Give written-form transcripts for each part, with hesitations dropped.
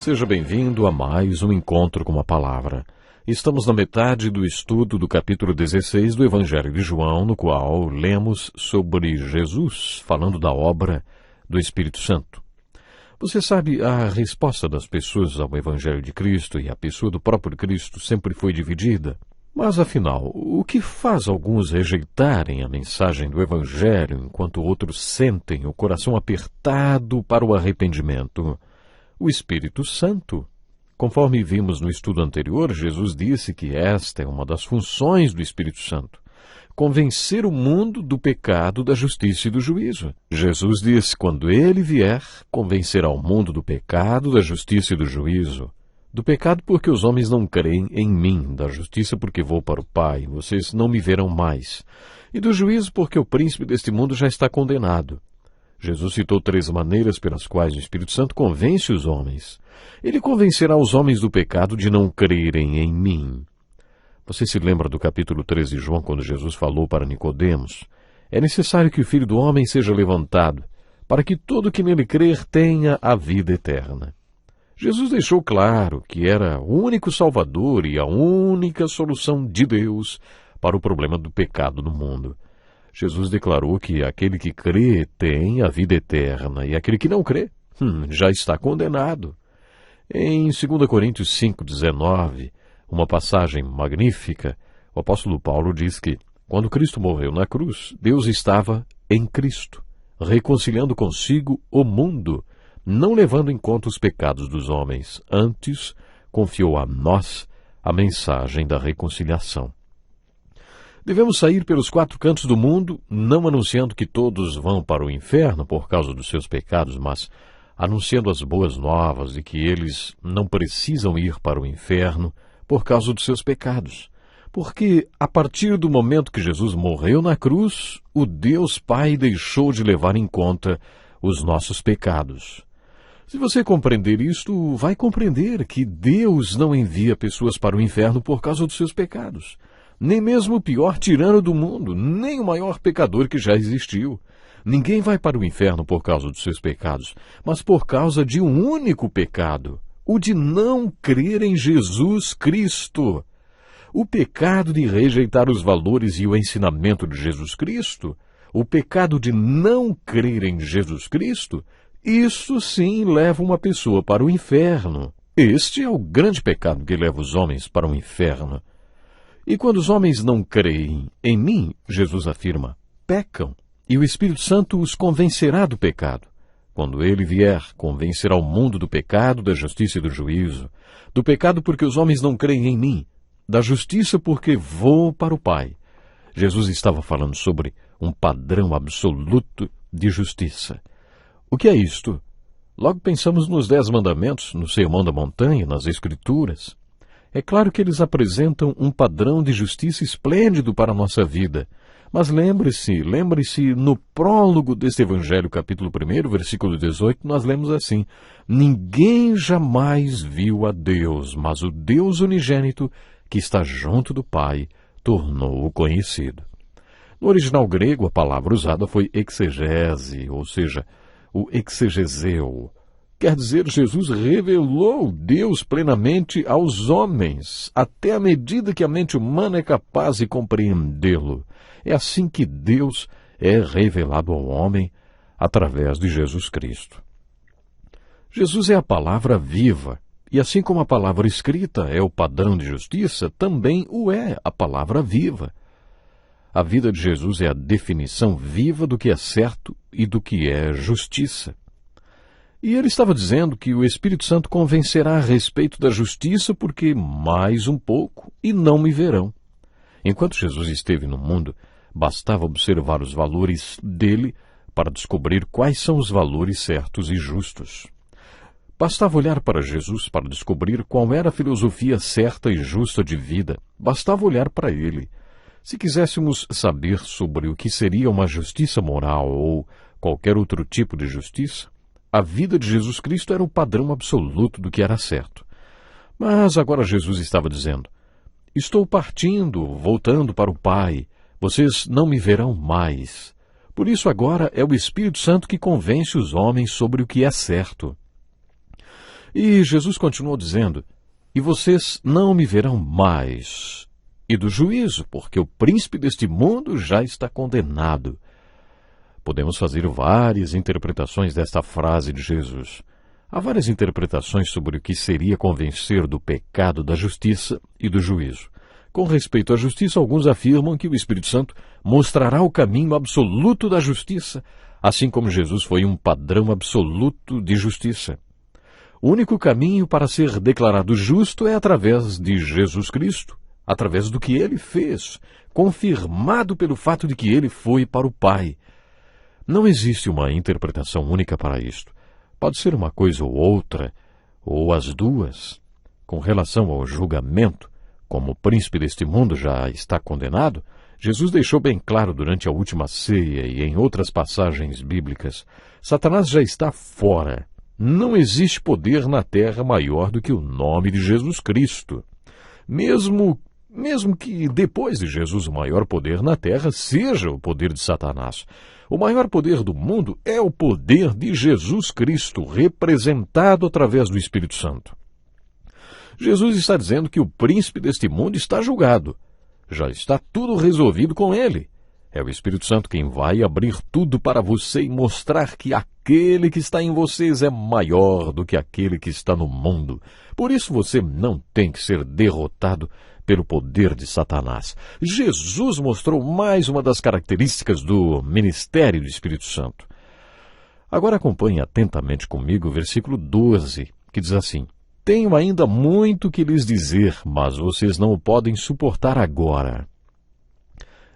Seja bem-vindo a mais um encontro com a palavra. Estamos na metade do estudo do capítulo 16 do Evangelho de João, no qual lemos sobre Jesus, falando da obra do Espírito Santo. Você sabe, a resposta das pessoas ao Evangelho de Cristo e a pessoa do próprio Cristo sempre foi dividida. Mas, afinal, o que faz alguns rejeitarem a mensagem do Evangelho, enquanto outros sentem o coração apertado para o arrependimento? O Espírito Santo. Conforme vimos no estudo anterior, Jesus disse que esta é uma das funções do Espírito Santo: convencer o mundo do pecado, da justiça e do juízo. Jesus disse: quando ele vier, convencerá o mundo do pecado, da justiça e do juízo. Do pecado porque os homens não creem em mim, da justiça porque vou para o Pai, vocês não me verão mais, e do juízo porque o príncipe deste mundo já está condenado. Jesus citou 3 maneiras pelas quais o Espírito Santo convence os homens. Ele convencerá os homens do pecado de não crerem em mim. Você se lembra do capítulo 13 de João, quando Jesus falou para Nicodemos: é necessário que o Filho do Homem seja levantado, para que todo que nele crer tenha a vida eterna. Jesus deixou claro que era o único Salvador e a única solução de Deus para o problema do pecado no mundo. Jesus declarou que aquele que crê tem a vida eterna, e aquele que não crê já está condenado. Em 2 Coríntios 5,19, uma passagem magnífica, o apóstolo Paulo diz que, quando Cristo morreu na cruz, Deus estava em Cristo, reconciliando consigo o mundo, não levando em conta os pecados dos homens, antes confiou a nós a mensagem da reconciliação. Devemos sair pelos 4 cantos do mundo, não anunciando que todos vão para o inferno por causa dos seus pecados, mas anunciando as boas novas de que eles não precisam ir para o inferno por causa dos seus pecados. Porque, a partir do momento que Jesus morreu na cruz, o Deus Pai deixou de levar em conta os nossos pecados. Se você compreender isto, vai compreender que Deus não envia pessoas para o inferno por causa dos seus pecados. Nem mesmo o pior tirano do mundo, nem o maior pecador que já existiu. Ninguém vai para o inferno por causa dos seus pecados, mas por causa de um único pecado: o de não crer em Jesus Cristo. O pecado de rejeitar os valores e o ensinamento de Jesus Cristo, o pecado de não crer em Jesus Cristo, isso sim leva uma pessoa para o inferno. Este é o grande pecado que leva os homens para o inferno. E quando os homens não creem em mim, Jesus afirma, pecam, e o Espírito Santo os convencerá do pecado. Quando ele vier, convencerá o mundo do pecado, da justiça e do juízo. Do pecado porque os homens não creem em mim, da justiça porque vou para o Pai. Jesus estava falando sobre um padrão absoluto de justiça. O que é isto? Logo pensamos nos 10 mandamentos, no Sermão da Montanha, nas Escrituras. É claro que eles apresentam um padrão de justiça esplêndido para a nossa vida. Mas lembre-se, no prólogo deste Evangelho, capítulo 1, versículo 18, nós lemos assim: ninguém jamais viu a Deus, mas o Deus unigênito, que está junto do Pai, tornou-o conhecido. No original grego, a palavra usada foi exegese, ou seja, o exegeseu. Quer dizer, Jesus revelou Deus plenamente aos homens, até a medida que a mente humana é capaz de compreendê-lo. É assim que Deus é revelado ao homem através de Jesus Cristo. Jesus é a palavra viva, e assim como a palavra escrita é o padrão de justiça, também o é a palavra viva. A vida de Jesus é a definição viva do que é certo e do que é justiça. E ele estava dizendo que o Espírito Santo convencerá a respeito da justiça porque mais um pouco e não me verão. Enquanto Jesus esteve no mundo, bastava observar os valores dele para descobrir quais são os valores certos e justos. Bastava olhar para Jesus para descobrir qual era a filosofia certa e justa de vida. Bastava olhar para ele. Se quiséssemos saber sobre o que seria uma justiça moral ou qualquer outro tipo de justiça, a vida de Jesus Cristo era o padrão absoluto do que era certo. Mas agora Jesus estava dizendo: estou partindo, voltando para o Pai. Vocês não me verão mais. Por isso agora é o Espírito Santo que convence os homens sobre o que é certo. E Jesus continuou dizendo: e vocês não me verão mais, e do juízo, porque o príncipe deste mundo já está condenado. Podemos fazer várias interpretações desta frase de Jesus. Há várias interpretações sobre o que seria convencer do pecado, da justiça e do juízo. Com respeito à justiça, alguns afirmam que o Espírito Santo mostrará o caminho absoluto da justiça, assim como Jesus foi um padrão absoluto de justiça. O único caminho para ser declarado justo é através de Jesus Cristo, através do que ele fez, confirmado pelo fato de que ele foi para o Pai. Não existe uma interpretação única para isto. Pode ser uma coisa ou outra, ou as duas. Com relação ao julgamento, como o príncipe deste mundo já está condenado, Jesus deixou bem claro durante a última ceia e em outras passagens bíblicas: Satanás já está fora. Não existe poder na terra maior do que o nome de Jesus Cristo. Mesmo que depois de Jesus o maior poder na terra seja o poder de Satanás. O maior poder do mundo é o poder de Jesus Cristo, representado através do Espírito Santo. Jesus está dizendo que o príncipe deste mundo está julgado. Já está tudo resolvido com ele. É o Espírito Santo quem vai abrir tudo para você e mostrar que aquele que está em vocês é maior do que aquele que está no mundo. Por isso você não tem que ser derrotado pelo poder de Satanás. Jesus mostrou mais uma das características do ministério do Espírito Santo. Agora acompanhe atentamente comigo o versículo 12, que diz assim: tenho ainda muito que lhes dizer, mas vocês não o podem suportar agora.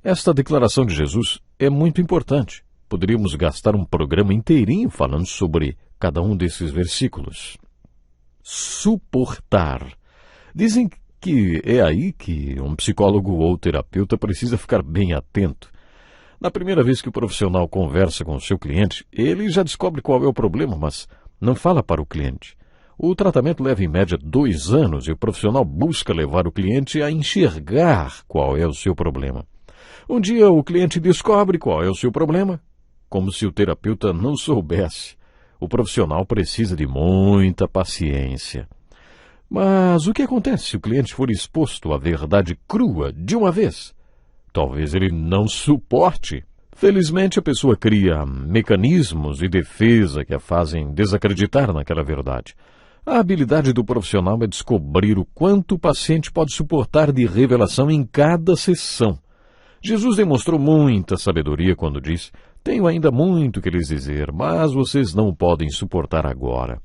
Esta declaração de Jesus é muito importante. Poderíamos gastar um programa inteirinho falando sobre cada um desses versículos. Suportar. Dizem que é aí que um psicólogo ou terapeuta precisa ficar bem atento. Na primeira vez que o profissional conversa com o seu cliente, ele já descobre qual é o problema, mas não fala para o cliente. O tratamento leva em média 2 anos e o profissional busca levar o cliente a enxergar qual é o seu problema. Um dia o cliente descobre qual é o seu problema, como se o terapeuta não soubesse. O profissional precisa de muita paciência. Mas o que acontece se o cliente for exposto à verdade crua de uma vez? Talvez ele não suporte. Felizmente, a pessoa cria mecanismos de defesa que a fazem desacreditar naquela verdade. A habilidade do profissional é descobrir o quanto o paciente pode suportar de revelação em cada sessão. Jesus demonstrou muita sabedoria quando disse: tenho ainda muito que lhes dizer, mas vocês não o podem suportar agora.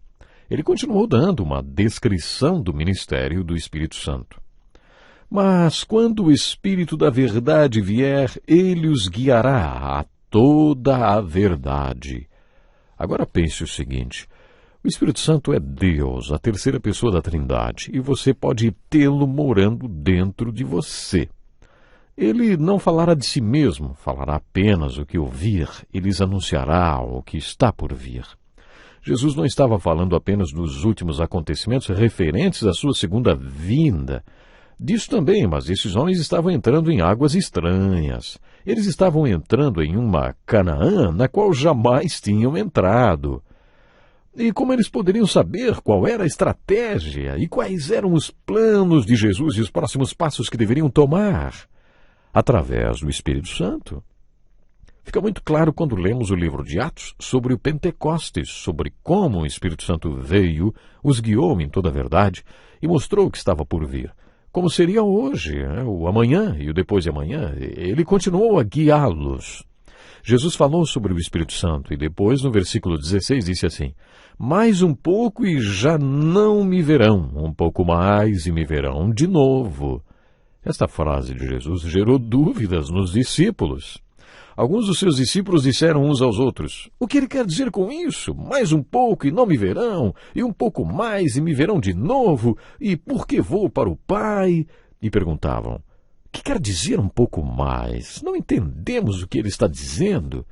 Ele continuou dando uma descrição do ministério do Espírito Santo. Mas quando o Espírito da verdade vier, ele os guiará a toda a verdade. Agora pense o seguinte: o Espírito Santo é Deus, a terceira pessoa da Trindade, e você pode tê-lo morando dentro de você. Ele não falará de si mesmo, falará apenas o que ouvir e lhes anunciará o que está por vir. Jesus não estava falando apenas dos últimos acontecimentos referentes à sua segunda vinda. Disso também, mas esses homens estavam entrando em águas estranhas. Eles estavam entrando em uma Canaã na qual jamais tinham entrado. E como eles poderiam saber qual era a estratégia e quais eram os planos de Jesus e os próximos passos que deveriam tomar? Através do Espírito Santo. Fica muito claro quando lemos o livro de Atos sobre o Pentecostes, sobre como o Espírito Santo veio, os guiou em toda a verdade e mostrou o que estava por vir. Como seria hoje, o amanhã e o depois de amanhã, ele continuou a guiá-los. Jesus falou sobre o Espírito Santo e depois, no versículo 16, disse assim: mais um pouco e já não me verão, um pouco mais e me verão de novo. Esta frase de Jesus gerou dúvidas nos discípulos. Alguns dos seus discípulos disseram uns aos outros: o que ele quer dizer com isso? Mais um pouco e não me verão, e um pouco mais e me verão de novo, e por que vou para o Pai? E perguntavam: o que quer dizer um pouco mais? Não entendemos o que ele está dizendo.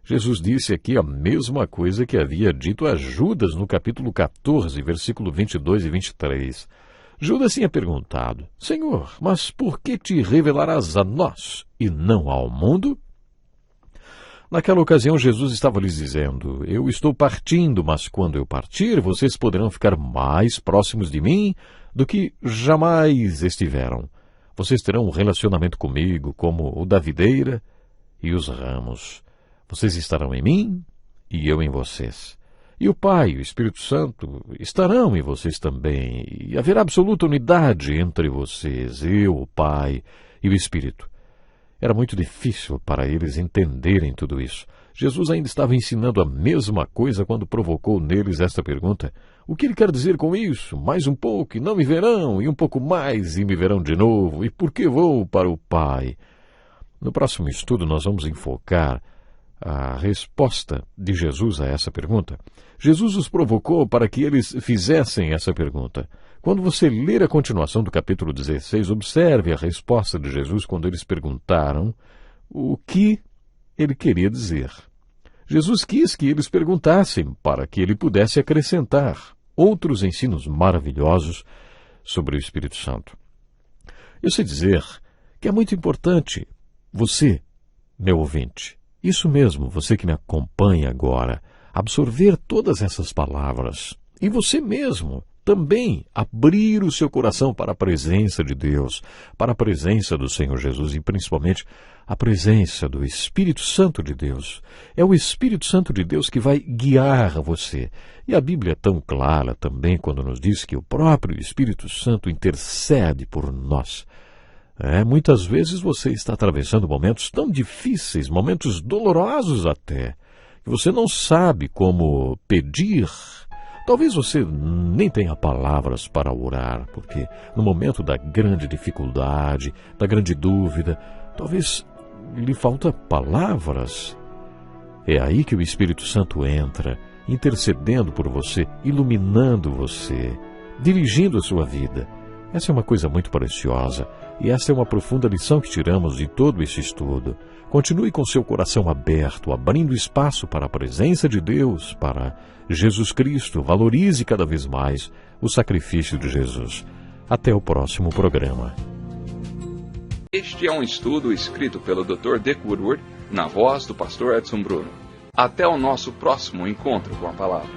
Jesus disse aqui a mesma coisa que havia dito a Judas no capítulo 14, versículo 22 e 23. Judas tinha perguntado: Senhor, mas por que te revelarás a nós e não ao mundo? Naquela ocasião, Jesus estava lhes dizendo: eu estou partindo, mas quando eu partir, vocês poderão ficar mais próximos de mim do que jamais estiveram. Vocês terão um relacionamento comigo como o da videira e os ramos. Vocês estarão em mim e eu em vocês. E o Pai e o Espírito Santo estarão em vocês também. E haverá absoluta unidade entre vocês, eu, o Pai e o Espírito. Era muito difícil para eles entenderem tudo isso. Jesus ainda estava ensinando a mesma coisa quando provocou neles esta pergunta: o que ele quer dizer com isso? Mais um pouco e não me verão, e um pouco mais e me verão de novo, e por que vou para o Pai? No próximo estudo nós vamos enfocar a resposta de Jesus a essa pergunta. Jesus os provocou para que eles fizessem essa pergunta. Quando você ler a continuação do capítulo 16, observe a resposta de Jesus quando eles perguntaram o que ele queria dizer. Jesus quis que eles perguntassem para que ele pudesse acrescentar outros ensinos maravilhosos sobre o Espírito Santo. Eu sei dizer que é muito importante você, meu ouvinte, isso mesmo, você que me acompanha agora, absorver todas essas palavras e você mesmo também abrir o seu coração para a presença de Deus, para a presença do Senhor Jesus e principalmente a presença do Espírito Santo de Deus. É o Espírito Santo de Deus que vai guiar você. E a Bíblia é tão clara também quando nos diz que o próprio Espírito Santo intercede por nós. Muitas vezes você está atravessando momentos tão difíceis, momentos dolorosos até, que você não sabe como pedir. Talvez você nem tenha palavras para orar, porque no momento da grande dificuldade, da grande dúvida, talvez lhe faltam palavras. É aí que o Espírito Santo entra, intercedendo por você, iluminando você, dirigindo a sua vida. Essa é uma coisa muito preciosa e essa é uma profunda lição que tiramos de todo esse estudo. Continue com seu coração aberto, abrindo espaço para a presença de Deus, para Jesus Cristo. Valorize cada vez mais o sacrifício de Jesus. Até o próximo programa. Este é um estudo escrito pelo Dr. Dick Woodward, na voz do pastor Edson Bruno. Até o nosso próximo encontro com a palavra.